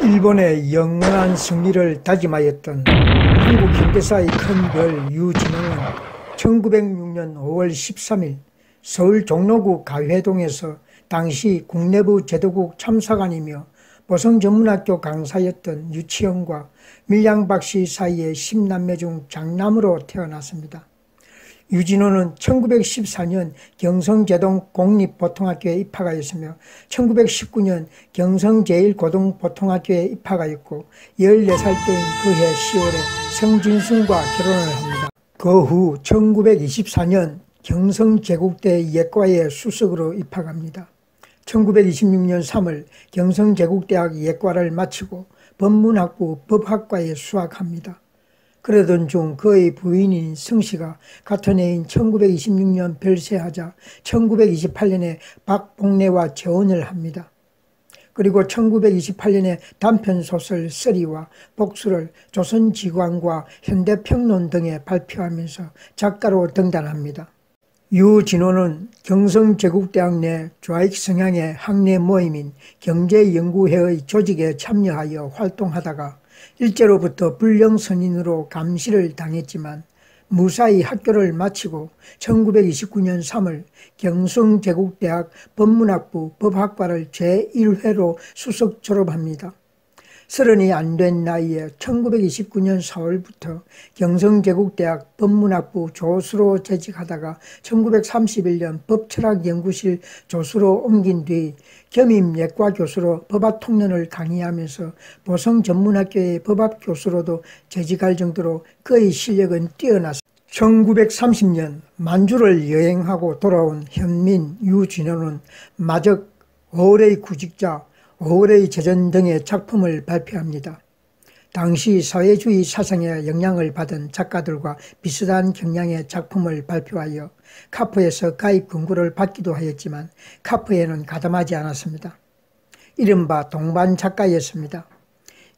일본의 영원한 승리를 다짐하였던 한국 현대사의 큰 별 유진호는 1906년 5월 13일 서울 종로구 가회동에서 당시 국내부 제도국 참사관이며 보성전문학교 강사였던 유치영과 밀양박씨 사이의 10남매 중 장남으로 태어났습니다. 유진호는 1914년 경성제동 공립보통학교에 입학하였으며 1919년 경성제일고등보통학교에 입학하였고 14살 때인 그해 10월에 성진순과 결혼을 합니다. 그 후 1924년 경성제국대 예과에 수석으로 입학합니다. 1926년 3월 경성제국대학 예과를 마치고 법문학부 법학과에 수학합니다. 그러던 중 그의 부인인 성씨가 같은 해인 1926년 별세하자 1928년에 박복례와 재혼을 합니다. 그리고 1928년에 단편소설 쓰리와 복수를 조선지광과 현대평론 등에 발표하면서 작가로 등단합니다. 유진호는 경성제국대학 내 좌익 성향의 학내 모임인 경제연구회의 조직에 참여하여 활동하다가 일제로부터 불령선인으로 감시를 당했지만 무사히 학교를 마치고 1929년 3월 경성제국대학 법문학부 법학과를 제1회로 수석 졸업합니다. 30이 안 된 나이에 1929년 4월부터 경성제국대학 법문학부 조수로 재직하다가 1931년 법철학연구실 조수로 옮긴 뒤 겸임예과 교수로 법학통론을 강의하면서 보성전문학교의 법학교수로도 재직할 정도로 그의 실력은 뛰어났습니다. 1930년 만주를 여행하고 돌아온 현민 유진호는 마적, 어울의 구직자, 어울의 제전 등의 작품을 발표합니다. 당시 사회주의 사상에 영향을 받은 작가들과 비슷한 경향의 작품을 발표하여 카프에서 가입 권고를 받기도 하였지만 카프에는 가담하지 않았습니다. 이른바 동반 작가였습니다.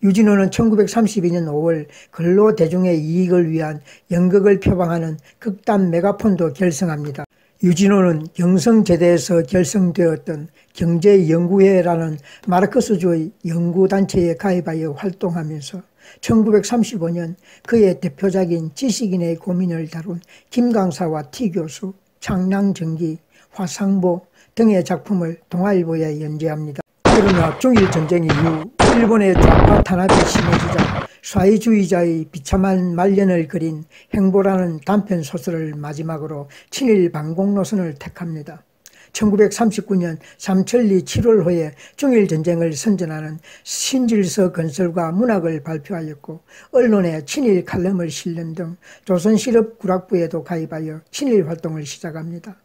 유진호는 1932년 5월 근로대중의 이익을 위한 연극을 표방하는 극단 메가폰도 결성합니다. 유진호는 경성제대에서 결성되었던 경제연구회라는 마르크스주의 연구단체에 가입하여 활동하면서 1935년 그의 대표작인 지식인의 고민을 다룬 김강사와 T교수, 창랑전기, 화상보 등의 작품을 동아일보에 연재합니다. 그러나 중일전쟁 이후 일본의 좌파 탄압이 심해지자 사회주의자의 비참한 말년을 그린 행보라는 단편소설을 마지막으로 친일 반공 노선을 택합니다. 1939년 삼천리 7월호에 중일전쟁을 선전하는 신질서 건설과 문학을 발표하였고 언론에 친일 칼럼을 실는 등 조선실업구락부에도 가입하여 친일 활동을 시작합니다.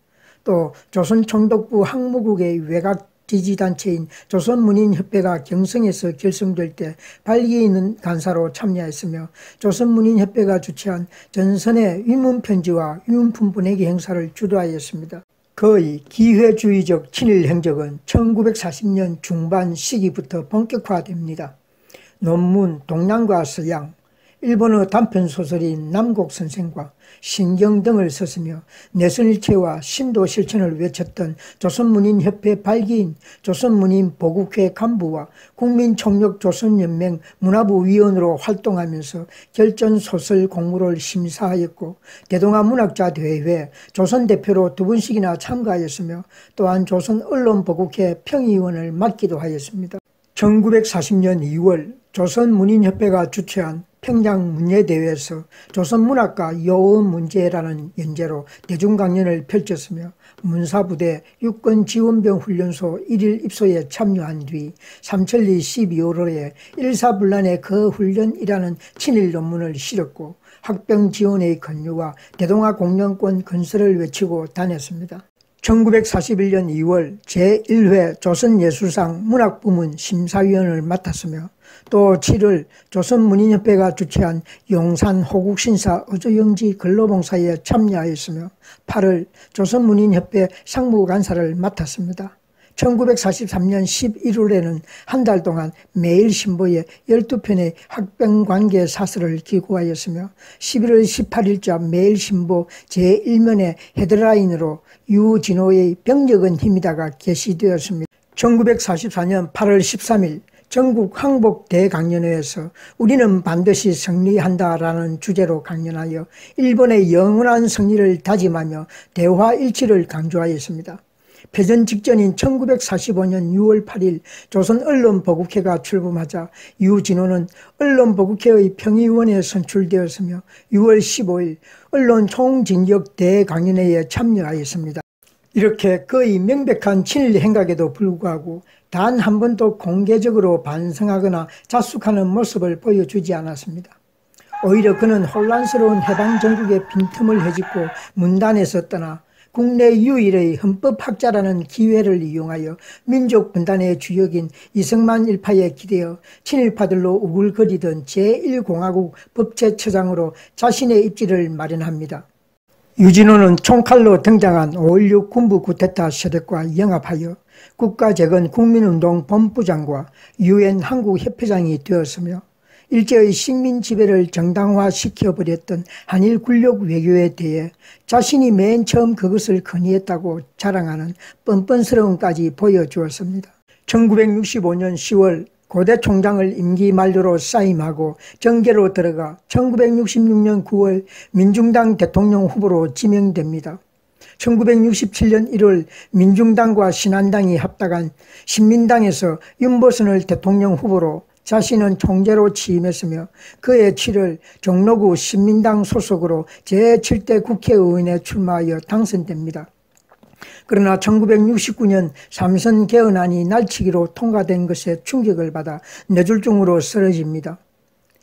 또 조선총독부 항무국의 외곽 지지단체인 조선문인협회가 경성에서 결성될 때 발기인 간사로 참여했으며 조선문인협회가 주최한 전선의 위문편지와 위문품 보내기 행사를 주도하였습니다. 그의 기회주의적 친일 행적은 1940년 중반 시기부터 본격화됩니다. 논문 동양과 서양, 일본어 단편소설인 남곡선생과 신경 등을 썼으며 내선일체와 신도실천을 외쳤던 조선문인협회 발기인 조선문인보국회 간부와 국민총력조선연맹 문화부 위원으로 활동하면서 결전소설 공모를 심사하였고 대동아문학자대회 조선대표로 2번씩이나 참가하였으며 또한 조선언론보국회 평의위원을 맡기도 하였습니다. 1940년 2월 조선문인협회가 주최한 평양문예대회에서 조선문학과 여어문제라는 연재로 대중강연을 펼쳤으며 문사부대 육군지원병훈련소 1일 입소에 참여한 뒤 삼천리 12월호에 일사불란의 그 훈련이라는 친일 논문을 실었고 학병지원의 권유와 대동아 공영권 건설을 외치고 다녔습니다. 1941년 2월 제1회 조선예술상 문학부문 심사위원을 맡았으며 또 7월 조선문인협회가 주최한 용산 호국신사 어조영지 근로봉사에 참여하였으며 8월 조선문인협회 상무간사를 맡았습니다. 1943년 11월에는 한 달 동안 매일신보에 12편의 학병관계 사설을 기고하였으며 11월 18일자 매일신보 제1면의 헤드라인으로 유진호의 병력은 힘이다가 게시되었습니다. 1944년 8월 13일 전국 항복 대강연회에서 우리는 반드시 승리한다라는 주제로 강연하여 일본의 영원한 승리를 다짐하며 대화 일치를 강조하였습니다. 패전 직전인 1945년 6월 8일 조선언론보국회가 출범하자 유진호는 언론보국회의 평의위원회에 선출되었으며 6월 15일 언론총진격 대강연회에 참여하였습니다. 이렇게 거의 명백한 친일 행각에도 불구하고 단 한 번도 공개적으로 반성하거나 자숙하는 모습을 보여주지 않았습니다. 오히려 그는 혼란스러운 해방전국의 빈틈을 헤집고 문단에서 떠나 국내 유일의 헌법학자라는 기회를 이용하여 민족 분단의 주역인 이승만 일파에 기대어 친일파들로 우글거리던 제1공화국 법제처장으로 자신의 입지를 마련합니다. 유진호는 총칼로 등장한 5.16 군부 쿠데타 세력과 영합하여 국가재건 국민운동 본부장과 유엔 한국협회장이 되었으며 일제의 식민 지배를 정당화시켜버렸던 한일 군력 외교에 대해 자신이 맨 처음 그것을 건의했다고 자랑하는 뻔뻔스러움까지 보여주었습니다. 1965년 10월 고대 총장을 임기 만료로 사임하고 정계로 들어가 1966년 9월 민중당 대통령 후보로 지명됩니다. 1967년 1월 민중당과 신한당이 합당한 신민당에서 윤보선을 대통령 후보로 자신은 총재로 취임했으며 그해 7월 종로구 신민당 소속으로 제7대 국회의원에 출마하여 당선됩니다. 그러나 1969년 삼선 개헌안이 날치기로 통과된 것에 충격을 받아 뇌졸중으로 쓰러집니다.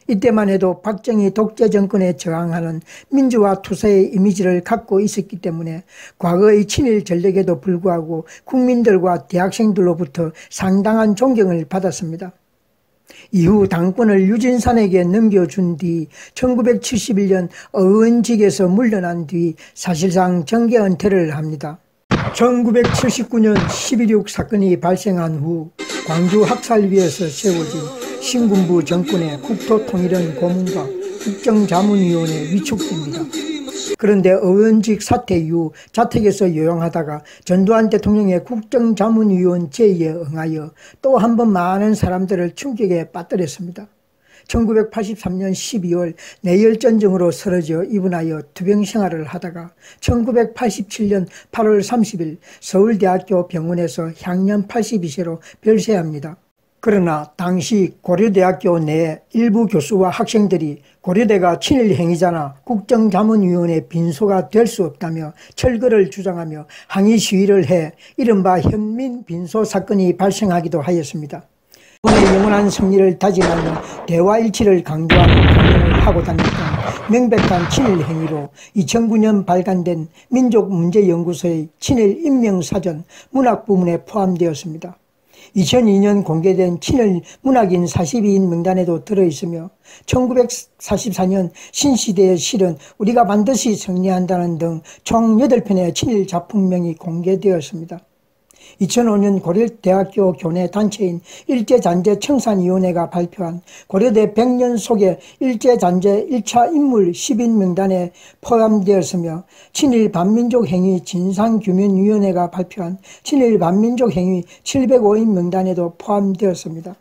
이때만 해도 박정희 독재 정권에 저항하는 민주화 투사의 이미지를 갖고 있었기 때문에 과거의 친일 전력에도 불구하고 국민들과 대학생들로부터 상당한 존경을 받았습니다. 이후 당권을 유진산에게 넘겨준 뒤 1971년 의원직에서 물러난 뒤 사실상 정계 은퇴를 합니다. 1979년 11.6 사건이 발생한 후 광주 학살위에서 세워진 신군부 정권의 국토통일원 고문과 국정자문위원회 위촉됩니다. 그런데 의원직 사퇴 이후 자택에서 요양하다가 전두환 대통령의 국정자문위원 제의에 응하여 또 한 번 많은 사람들을 충격에 빠뜨렸습니다. 1983년 12월 뇌혈전증으로 쓰러져 입원하여 투병 생활을 하다가 1987년 8월 30일 서울대학교 병원에서 향년 82세로 별세합니다. 그러나 당시 고려대학교 내 일부 교수와 학생들이 고려대가 친일 행위자나 국정자문위원회 빈소가 될 수 없다며 철거를 주장하며 항의 시위를 해 이른바 현민 빈소 사건이 발생하기도 하였습니다. 일본의 영원한 승리를 다짐하며 대화일치를 강조하는 강연을 하고 다녔던 명백한 친일 행위로 2009년 발간된 민족문제연구소의 친일 인명사전 문학 부문에 포함되었습니다. 2002년 공개된 친일 문학인 42인 명단에도 들어있으며 1944년 신시대의 실은 우리가 반드시 승리한다는 등 총 8편의 친일 작품명이 공개되었습니다. 2005년 고려대학교 교내 단체인 일제잔재청산위원회가 발표한 고려대 100년 속의 일제잔재 1차 인물 10인 명단에 포함되었으며 친일 반민족 행위 진상규명위원회가 발표한 친일 반민족 행위 705인 명단에도 포함되었습니다.